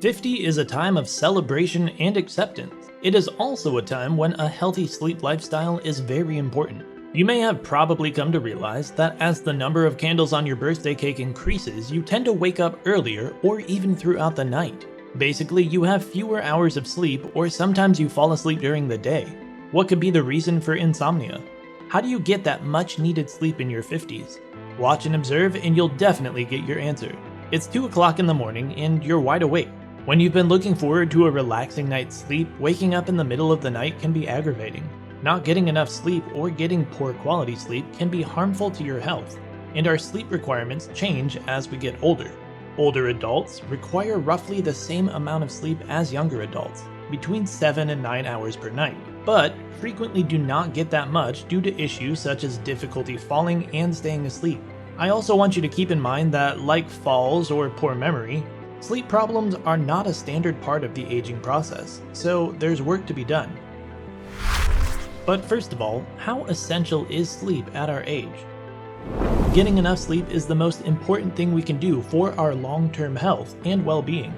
50 is a time of celebration and acceptance. It is also a time when a healthy sleep lifestyle is very important. You may have probably come to realize that as the number of candles on your birthday cake increases, you tend to wake up earlier or even throughout the night. Basically, you have fewer hours of sleep, or sometimes you fall asleep during the day. What could be the reason for insomnia? How do you get that much needed sleep in your 50s? Watch and observe and you'll definitely get your answer. It's 2 o'clock in the morning and you're wide awake. When you've been looking forward to a relaxing night's sleep, waking up in the middle of the night can be aggravating. Not getting enough sleep or getting poor quality sleep can be harmful to your health, and our sleep requirements change as we get older. Older adults require roughly the same amount of sleep as younger adults, between 7 and 9 hours per night, but frequently do not get that much due to issues such as difficulty falling and staying asleep. I also want you to keep in mind that, like falls or poor memory, sleep problems are not a standard part of the aging process, so there's work to be done. But first of all, how essential is sleep at our age? Getting enough sleep is the most important thing we can do for our long-term health and well-being.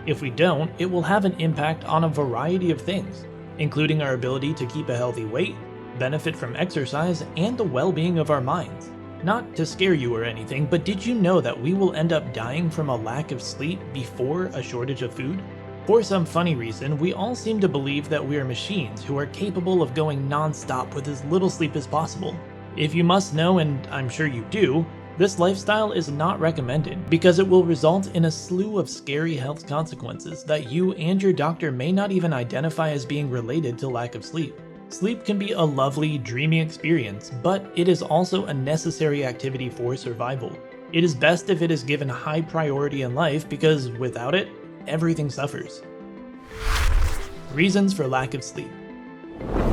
If we don't, it will have an impact on a variety of things, including our ability to keep a healthy weight, benefit from exercise, and the well-being of our minds. Not to scare you or anything, but did you know that we will end up dying from a lack of sleep before a shortage of food? For some funny reason, we all seem to believe that we are machines who are capable of going non-stop with as little sleep as possible. If you must know, and I'm sure you do, this lifestyle is not recommended because it will result in a slew of scary health consequences that you and your doctor may not even identify as being related to lack of sleep. Sleep can be a lovely, dreamy experience, but it is also a necessary activity for survival. It is best if it is given high priority in life because without it, everything suffers. Reasons for lack of sleep.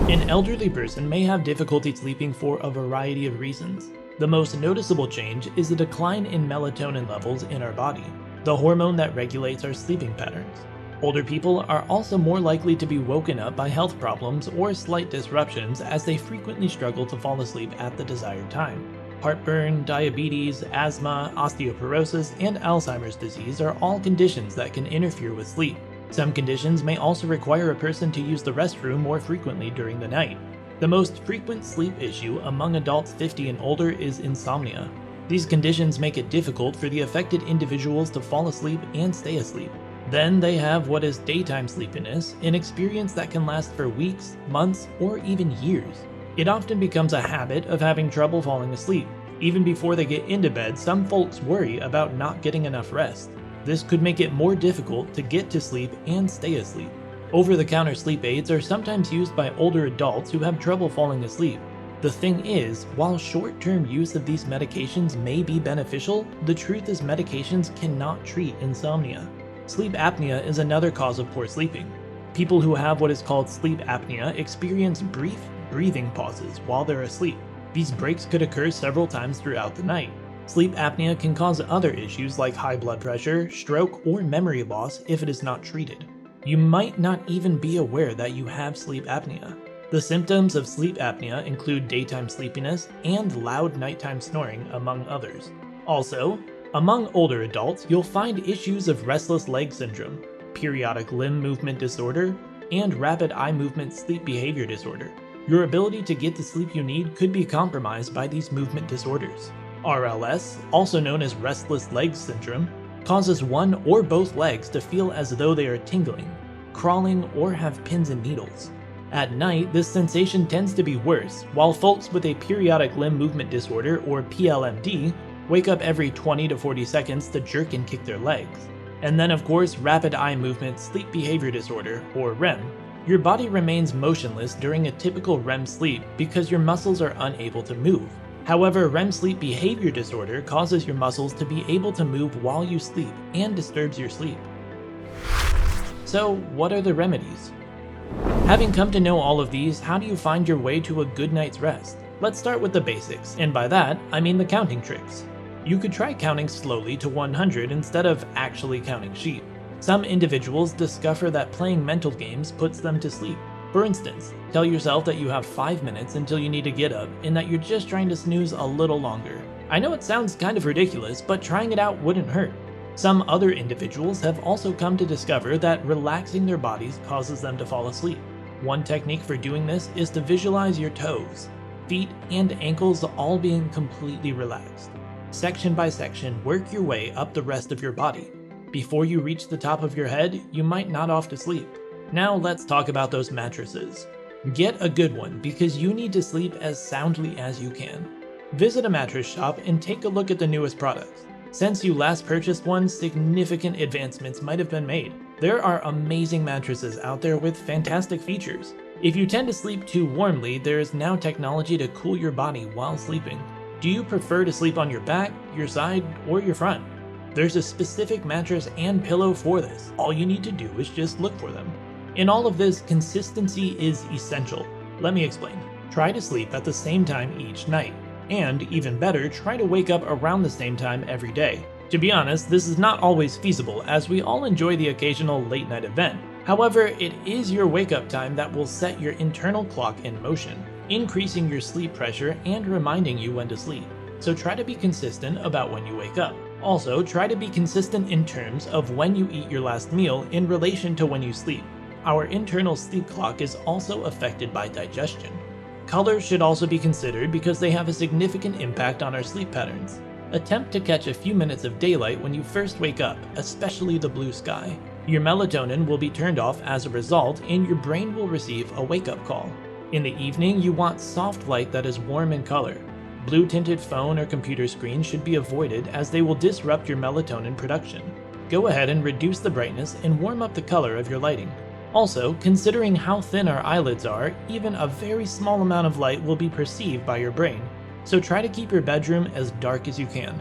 An elderly person may have difficulty sleeping for a variety of reasons. The most noticeable change is the decline in melatonin levels in our body, the hormone that regulates our sleeping patterns. Older people are also more likely to be woken up by health problems or slight disruptions as they frequently struggle to fall asleep at the desired time. Heartburn, diabetes, asthma, osteoporosis, and Alzheimer's disease are all conditions that can interfere with sleep. Some conditions may also require a person to use the restroom more frequently during the night. The most frequent sleep issue among adults 50 and older is insomnia. These conditions make it difficult for the affected individuals to fall asleep and stay asleep. Then they have what is daytime sleepiness, an experience that can last for weeks, months, or even years. It often becomes a habit of having trouble falling asleep. Even before they get into bed, some folks worry about not getting enough rest. This could make it more difficult to get to sleep and stay asleep. Over-the-counter sleep aids are sometimes used by older adults who have trouble falling asleep. The thing is, while short-term use of these medications may be beneficial, the truth is medications cannot treat insomnia. Sleep apnea is another cause of poor sleeping. People who have what is called sleep apnea experience brief breathing pauses while they're asleep. These breaks could occur several times throughout the night. Sleep apnea can cause other issues like high blood pressure, stroke, or memory loss if it is not treated. You might not even be aware that you have sleep apnea. The symptoms of sleep apnea include daytime sleepiness and loud nighttime snoring, among others. Also, among older adults, you'll find issues of restless leg syndrome, periodic limb movement disorder, and rapid eye movement sleep behavior disorder. Your ability to get the sleep you need could be compromised by these movement disorders. RLS, also known as restless leg syndrome, causes one or both legs to feel as though they are tingling, crawling, or have pins and needles. At night, this sensation tends to be worse, while folks with a periodic limb movement disorder, or PLMD, wake up every 20 to 40 seconds to jerk and kick their legs. And then of course, rapid eye movement sleep behavior disorder, or REM. Your body remains motionless during a typical REM sleep because your muscles are unable to move. However, REM sleep behavior disorder causes your muscles to be able to move while you sleep and disturbs your sleep. So, what are the remedies? Having come to know all of these, how do you find your way to a good night's rest? Let's start with the basics, and by that, I mean the counting tricks. You could try counting slowly to 100 instead of actually counting sheep. Some individuals discover that playing mental games puts them to sleep. For instance, tell yourself that you have 5 minutes until you need to get up and that you're just trying to snooze a little longer. I know it sounds kind of ridiculous, but trying it out wouldn't hurt. Some other individuals have also come to discover that relaxing their bodies causes them to fall asleep. One technique for doing this is to visualize your toes, feet, and ankles all being completely relaxed. Section by section, work your way up the rest of your body. Before you reach the top of your head, you might nod off to sleep. Now let's talk about those mattresses. Get a good one because you need to sleep as soundly as you can. Visit a mattress shop and take a look at the newest products. Since you last purchased one, significant advancements might have been made. There are amazing mattresses out there with fantastic features. If you tend to sleep too warmly, there is now technology to cool your body while sleeping. Do you prefer to sleep on your back, your side, or your front? There's a specific mattress and pillow for this. All you need to do is just look for them. In all of this, consistency is essential. Let me explain. Try to sleep at the same time each night. And, even better, try to wake up around the same time every day. To be honest, this is not always feasible, as we all enjoy the occasional late-night event. However, it is your wake-up time that will set your internal clock in motion, increasing your sleep pressure and reminding you when to sleep. So try to be consistent about when you wake up. Also, try to be consistent in terms of when you eat your last meal in relation to when you sleep. Our internal sleep clock is also affected by digestion. Colors should also be considered because they have a significant impact on our sleep patterns. Attempt to catch a few minutes of daylight when you first wake up, especially the blue sky. Your melatonin will be turned off as a result, and your brain will receive a wake-up call. In the evening, you want soft light that is warm in color. Blue-tinted phone or computer screens should be avoided as they will disrupt your melatonin production. Go ahead and reduce the brightness and warm up the color of your lighting. Also, considering how thin our eyelids are, even a very small amount of light will be perceived by your brain, so try to keep your bedroom as dark as you can.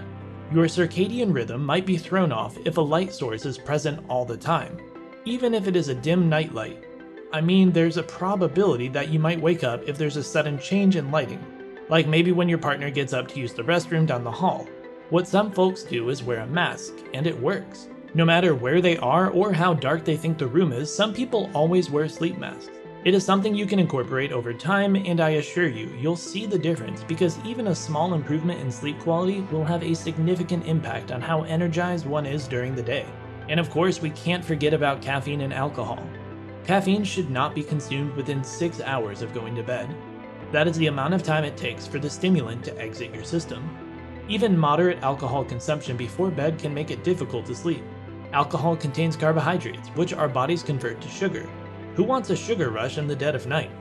Your circadian rhythm might be thrown off if a light source is present all the time, even if it is a dim night light. I mean, there's a probability that you might wake up if there's a sudden change in lighting, like maybe when your partner gets up to use the restroom down the hall. What some folks do is wear a mask, and it works. No matter where they are or how dark they think the room is, some people always wear sleep masks. It is something you can incorporate over time, and I assure you, you'll see the difference because even a small improvement in sleep quality will have a significant impact on how energized one is during the day. And of course, we can't forget about caffeine and alcohol. Caffeine should not be consumed within 6 hours of going to bed. That is the amount of time it takes for the stimulant to exit your system. Even moderate alcohol consumption before bed can make it difficult to sleep. Alcohol contains carbohydrates, which our bodies convert to sugar. Who wants a sugar rush in the dead of night?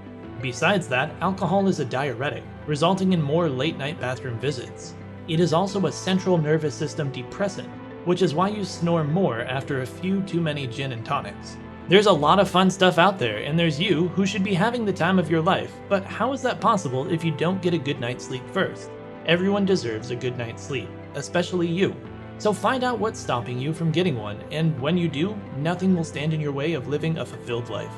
Besides that, alcohol is a diuretic, resulting in more late-night bathroom visits. It is also a central nervous system depressant, which is why you snore more after a few too many gin and tonics. There's a lot of fun stuff out there, and there's you who should be having the time of your life, but how is that possible if you don't get a good night's sleep first? Everyone deserves a good night's sleep, especially you. So find out what's stopping you from getting one, and when you do, nothing will stand in your way of living a fulfilled life.